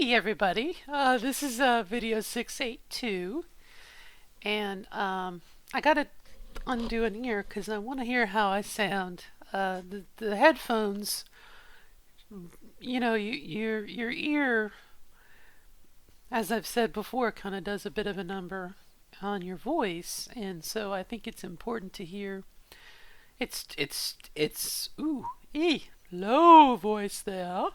Hey everybody, this is video 682, and I gotta undo an ear because I want to hear how I sound. The headphones, your ear, as I've said before, kind of does a bit of a number on your voice, and so I think it's important to hear. It's low voice there.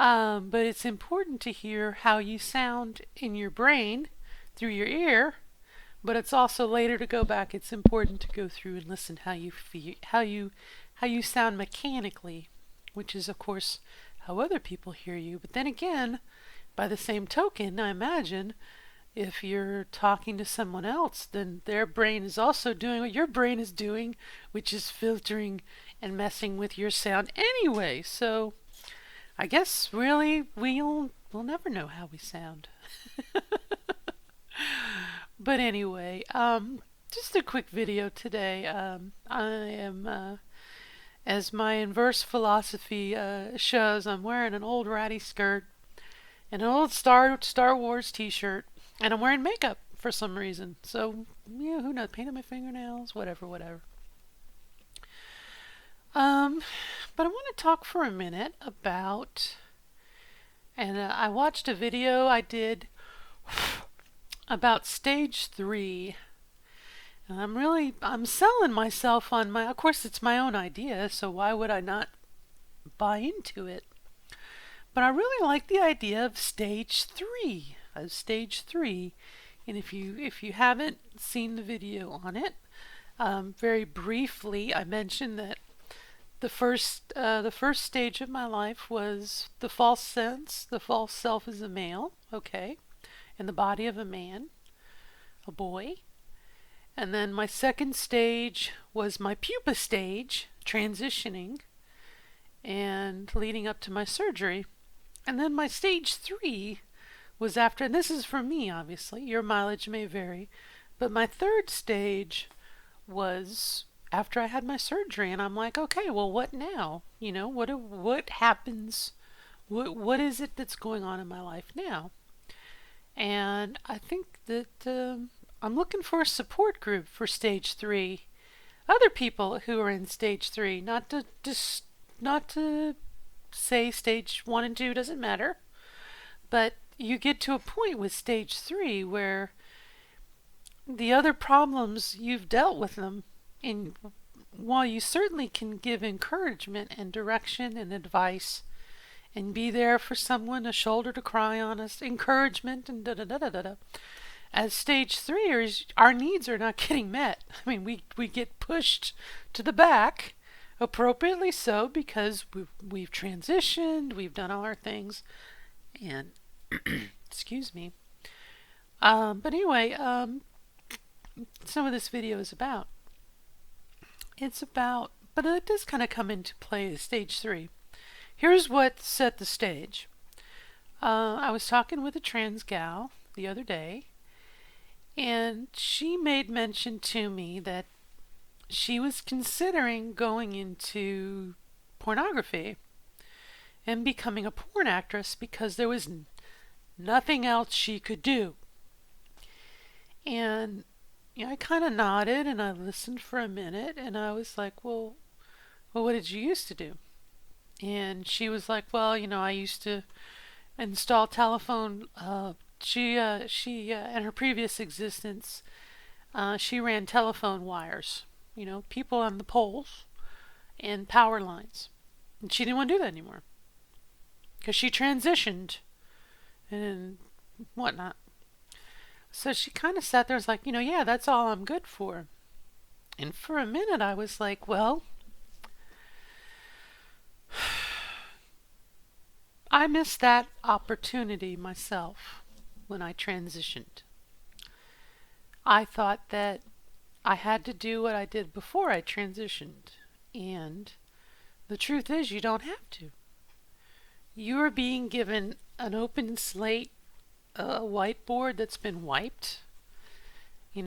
But it's important to hear how you sound in your brain through your ear. But it's also later to go back. It's important to go through and listen how you feel, how you sound mechanically, which is of course how other people hear you. But then again, by the same token, I imagine if you're talking to someone else, then their brain is also doing what your brain is doing, which is filtering and messing with your sound anyway. So I guess really we'll never know how we sound. But anyway, just a quick video today. I am, as my inverse philosophy shows, I'm wearing an old ratty skirt and an old Star Wars T-shirt, and I'm wearing makeup for some reason. So yeah, who knows? Painted my fingernails, whatever. But I want to talk for a minute about, and I watched a video I did about stage 3. And I'm selling myself on of course it's my own idea, so why would I not buy into it? But I really like the idea of stage 3, And if you haven't seen the video on it, very briefly, I mentioned that the first stage of my life was the false sense, the false self as a male, okay, in the body of a man, a boy. And then my second stage was my pupa stage, transitioning and leading up to my surgery. And then my stage 3 was after, and this is for me obviously, your mileage may vary, but my third stage was after I had my surgery, and I'm like, okay, well, what now? What happens? What is it that's going on in my life now? And I think that I'm looking for a support group for stage 3. Other people who are in stage 3, not to say stage 1 and 2 doesn't matter, but you get to a point with stage 3 where the other problems you've dealt with them. And while you certainly can give encouragement and direction and advice and be there for someone, a shoulder to cry on, us, encouragement and da da da da da, as stage 3, our needs are not getting met. I mean, we get pushed to the back, appropriately so, because we've transitioned, we've done all our things, and excuse me. But anyway, some of this video is about. But it does kind of come into play as stage 3. Here's what set the stage. I was talking with a trans gal the other day, and she made mention to me that she was considering going into pornography and becoming a porn actress because there was nothing else she could do. And I kind of nodded and I listened for a minute, and I was like, well, what did you used to do? And she was like, well, I used to install telephone. She in her previous existence, she ran telephone wires, people on the poles and power lines. And she didn't want to do that anymore because she transitioned and whatnot. So she kind of sat there and was like, yeah, that's all I'm good for. And for a minute I was like, well, I missed that opportunity myself when I transitioned. I thought that I had to do what I did before I transitioned. And the truth is, you don't have to. You are being given an open slate, a whiteboard that's been wiped. You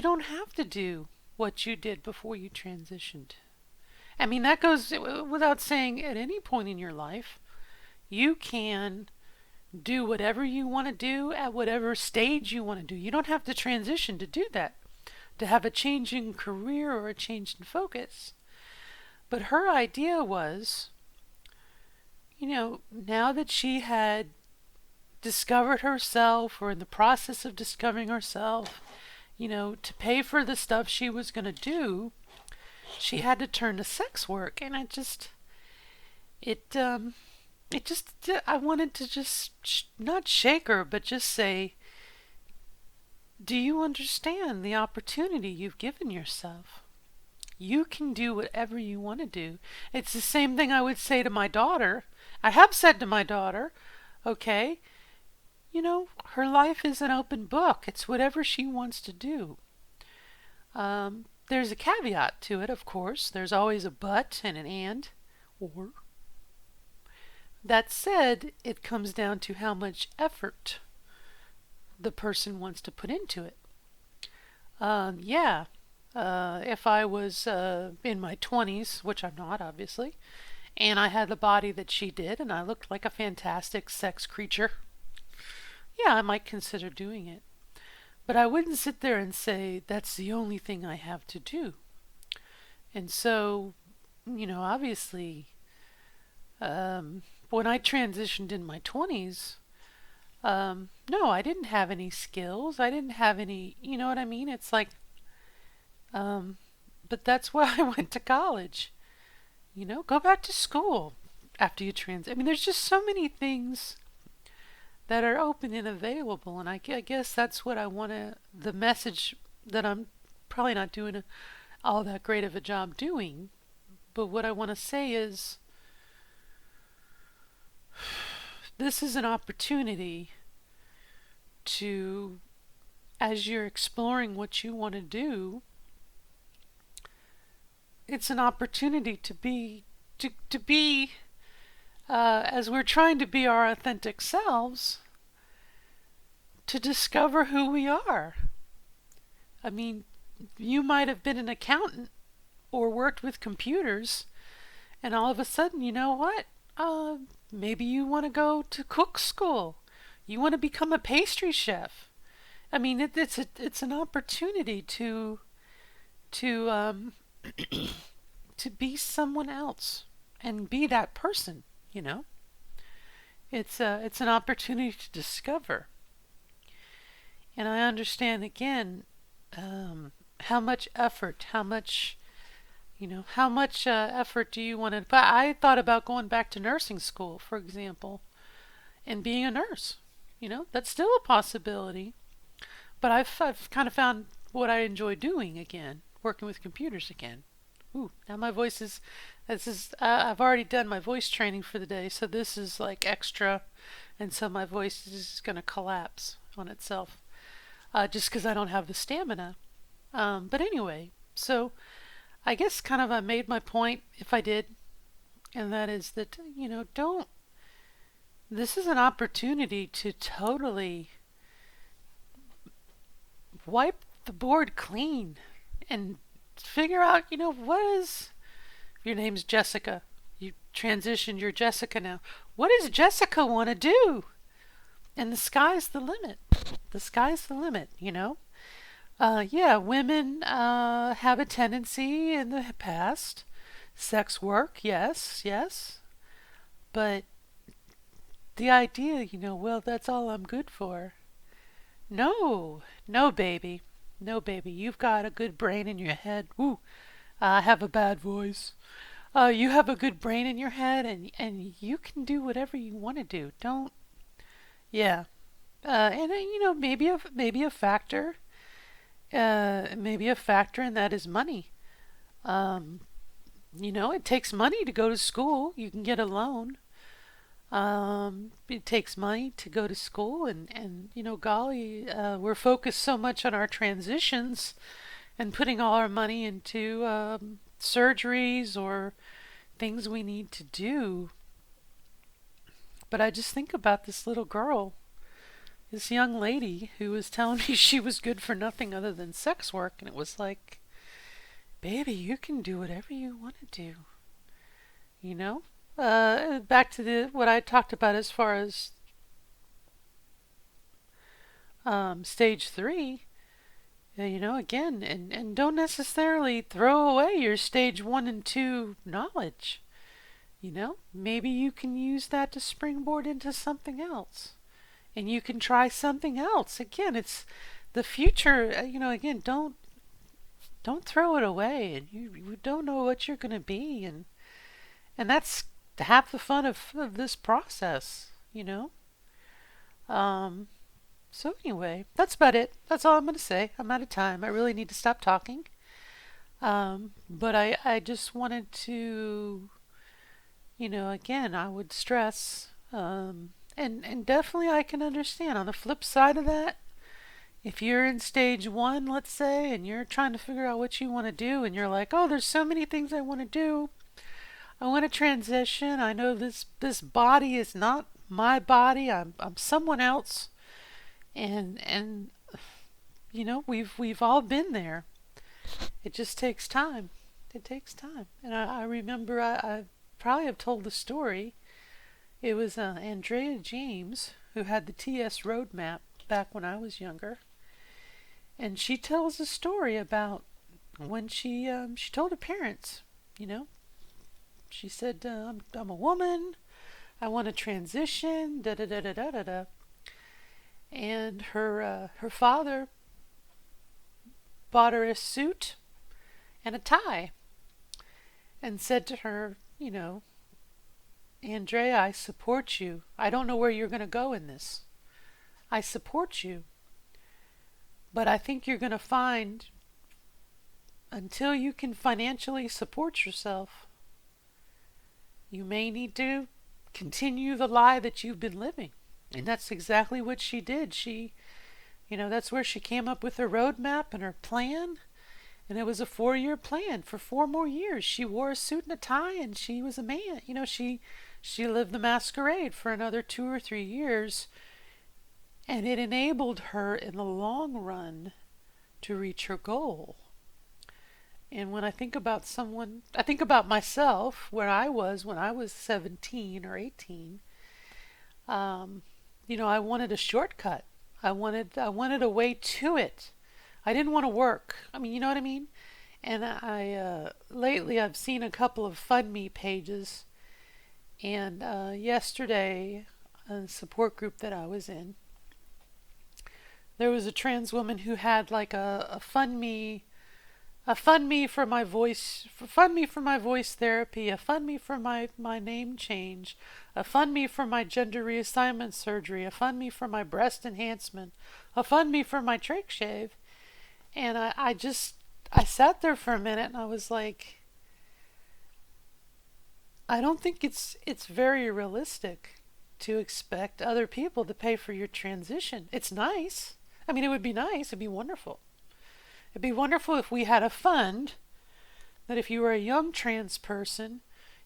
don't have to do what you did before you transitioned. I mean, that goes without saying at any point in your life. You can do whatever you want to do at whatever stage you want to do. You don't have to transition to do that, to have a change in career or a change in focus. But her idea was, now that she had discovered herself or in the process of discovering herself, to pay for the stuff she was going to do, she had to turn to sex work. And it, I wanted to just not shake her, but just say, do you understand the opportunity you've given yourself? You can do whatever you want to do. It's the same thing I would say to my daughter. I have said to my daughter, okay, her life is an open book. It's whatever she wants to do. There's a caveat to it, of course. There's always a but and an and, or. That said, it comes down to how much effort the person wants to put into it. If I was in my 20s, which I'm not, obviously, and I had the body that she did, and I looked like a fantastic sex creature, yeah, I might consider doing it. But I wouldn't sit there and say, that's the only thing I have to do. And so, obviously, when I transitioned in my 20s, no, I didn't have any skills. I didn't have any, you know what I mean? It's like, but that's why I went to college. Go back to school after you I mean, there's just so many things that are open and available, and I guess that's what I want to, the message that I'm probably not doing all that great of a job doing, but what I want to say is this is an opportunity to, as you're exploring what you want to do, it's an opportunity to be, as we're trying to be our authentic selves, to discover who we are. I mean, you might have been an accountant or worked with computers, and all of a sudden, you know what? Maybe you want to go to cook school. You want to become a pastry chef. I mean, it's an opportunity to to be someone else and be that person. It's an opportunity to discover. And I understand again how much effort, how much effort do you want to? But I thought about going back to nursing school, for example, and being a nurse. That's still a possibility. But I've kind of found what I enjoy doing again, working with computers again. Ooh, now my voice is. I've already done my voice training for the day, so this is like extra, and so my voice is going to collapse on itself, just because I don't have the stamina. But anyway, so I guess kind of I made my point, if I did, and that is that, don't. This is an opportunity to totally wipe the board clean and figure out, what is. Your name's Jessica. You transitioned, you're Jessica now. What does Jessica want to do? And the sky's the limit. The sky's the limit, Yeah, women have a tendency in the past. Sex work, yes, yes. But the idea, well, that's all I'm good for. No, no, baby. No, baby. You've got a good brain in your head. Ooh, I have a bad voice. You have a good brain in your head, and you can do whatever you want to do. Don't, yeah. And maybe a factor, and that is money. Um, it takes money to go to school. You can get a loan. It takes money to go to school, and golly, we're focused so much on our transitions and putting all our money into surgeries or things we need to do. But I just think about this little girl, this young lady who was telling me she was good for nothing other than sex work, and it was like, baby, you can do whatever you want to do. Back to what I talked about as far as Stage three, again, and don't necessarily throw away your stage one and two knowledge. Maybe you can use that to springboard into something else. And you can try something else. Again, it's the future. Again, don't throw it away. And you don't know what you're going to be, and that's half the fun of this process. Um, so anyway, that's about it. That's all I'm going to say. I'm out of time. I really need to stop talking. But I just wanted to, again, I would stress, and definitely I can understand on the flip side of that, if you're in stage one, let's say, and you're trying to figure out what you want to do, and you're like, oh, there's so many things I want to do. I want to transition. I know this body is not my body. I'm someone else, and we've all been there. It just takes time. It takes time. And I remember I probably have told the story. It was Andrea James who had the TS roadmap back when I was younger, and she tells a story about when she told her parents, you know, she said, I'm a woman. I want to transition. Da da da da da da da. And her father bought her a suit and a tie and said to her, Andrea, I support you. I don't know where you're going to go in this. I support you. But I think you're going to find, until you can financially support yourself, you may need to continue the lie that you've been living. And that's exactly what she did. That's where she came up with her roadmap and her plan. And it was a 4-year plan. For 4 more years, she wore a suit and a tie, and she was a man. She lived the masquerade for another 2 or 3 years. And it enabled her in the long run to reach her goal. And when I think about I think about myself, where I was when I was 17 or 18. I wanted a shortcut. I wanted a way to it. I didn't want to work. I mean, you know what I mean? And lately I've seen a couple of FundMe pages, and yesterday, a support group that I was in, there was a trans woman who had like a FundMe for my voice, FundMe for my voice therapy, a FundMe for my name change, a FundMe for my gender reassignment surgery, a FundMe for my breast enhancement, a FundMe for my trach shave. And I sat there for a minute and I was like, I don't think it's very realistic to expect other people to pay for your transition. It's nice. I mean, it would be nice. It'd be wonderful. It'd be wonderful if we had a fund that if you were a young trans person,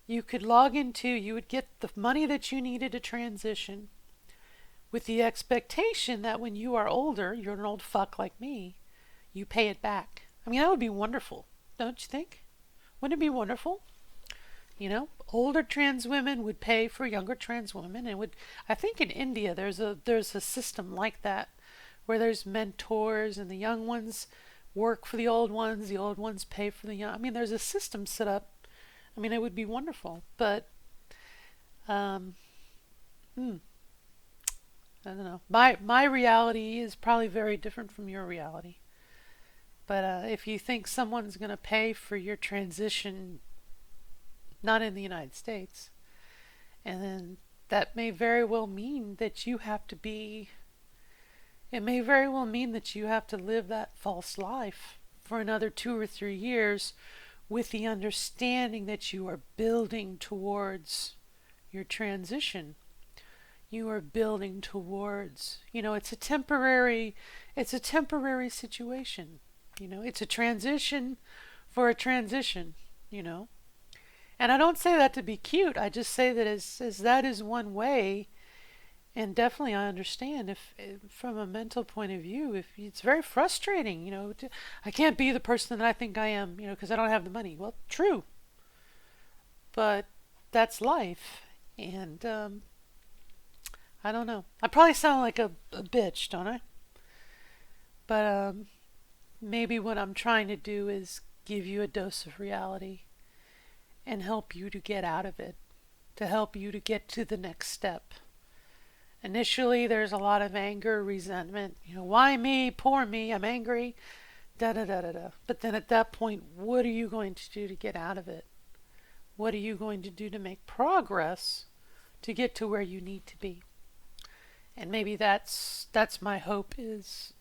you could log into, you would get the money that you needed to transition with the expectation that when you are older, you're an old fuck like me, you pay it back. I mean, that would be wonderful, don't you think? Wouldn't it be wonderful? Older trans women would pay for younger trans women, and I think in India there's a system like that where there's mentors and the young ones work for the old ones pay for the young. I mean, there's a system set up. I mean, it would be wonderful, but um, I don't know. My reality is probably very different from your reality. But if you think someone's going to pay for your transition, not in the United States, and then that may very well mean that you have to be. It may very well mean that you have to live that false life for another 2 or 3 years with the understanding that you are building towards your transition. You are building towards, it's a temporary situation. It's a transition for a transition. And I don't say that to be cute. I just say that as that is one way. And definitely I understand if from a mental point of view, if it's very frustrating, I can't be the person that I think I am, because I don't have the money. Well, true. But that's life. And I don't know. I probably sound like a bitch, don't I? But maybe what I'm trying to do is give you a dose of reality and help you to get out of it, to help you to get to the next step. Initially, there's a lot of anger, resentment. Why me? Poor me. I'm angry. Da da da da da. But then at that point, what are you going to do to get out of it? What are you going to do to make progress to get to where you need to be? And maybe that's my hope is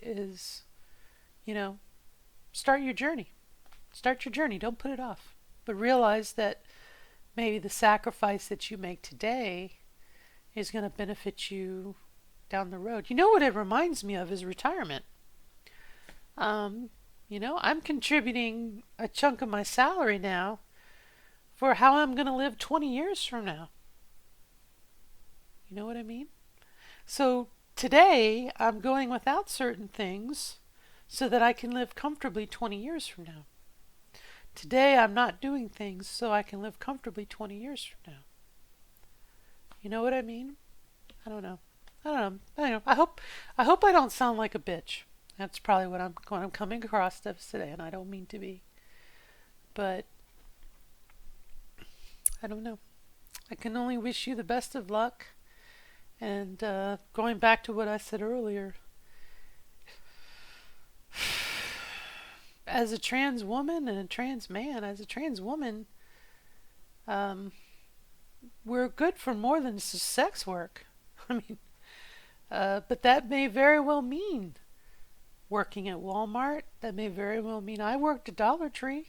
start your journey. Start your journey. Don't put it off. But realize that maybe the sacrifice that you make today is going to benefit you down the road. You know what it reminds me of is retirement. I'm contributing a chunk of my salary now for how I'm going to live 20 years from now. You know what I mean? So today I'm going without certain things so that I can live comfortably 20 years from now. Today I'm not doing things so I can live comfortably 20 years from now. You know what I mean? I don't know. I hope I don't sound like a bitch. That's probably what I'm coming across as today, and I don't mean to be. But I don't know. I can only wish you the best of luck. And going back to what I said earlier, as a trans woman and a trans man, as a trans woman, we're good for more than sex work. I mean, but that may very well mean working at Walmart. That may very well mean I worked at Dollar Tree.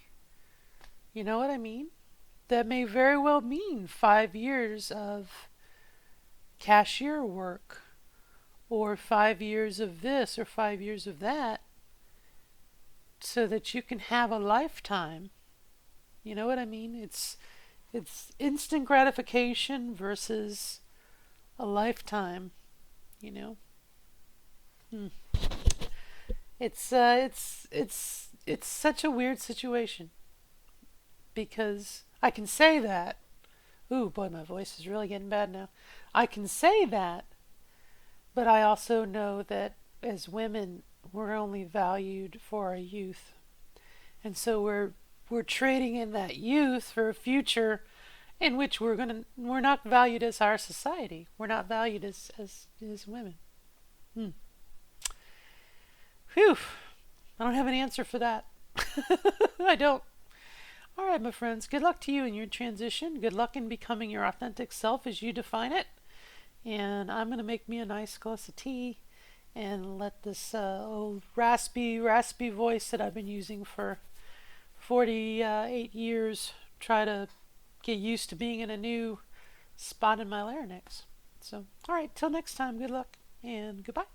You know what I mean? That may very well mean 5 years of cashier work, or 5 years of this, or 5 years of that, so that you can have a lifetime. You know what I mean? It's instant gratification versus a lifetime. You know. It's such a weird situation because I can say that. Ooh, boy, my voice is really getting bad now. I can say that, but I also know that as women, we're only valued for our youth. And so we're trading in that youth for a future in which we're not valued as our society. We're not valued as women. Phew. I don't have an answer for that. I don't. All right, my friends. Good luck to you in your transition. Good luck in becoming your authentic self as you define it. And I'm going to make me a nice glass of tea and let this old raspy voice that I've been using for 48 years try to get used to being in a new spot in my larynx. So, all right, till next time, good luck and goodbye.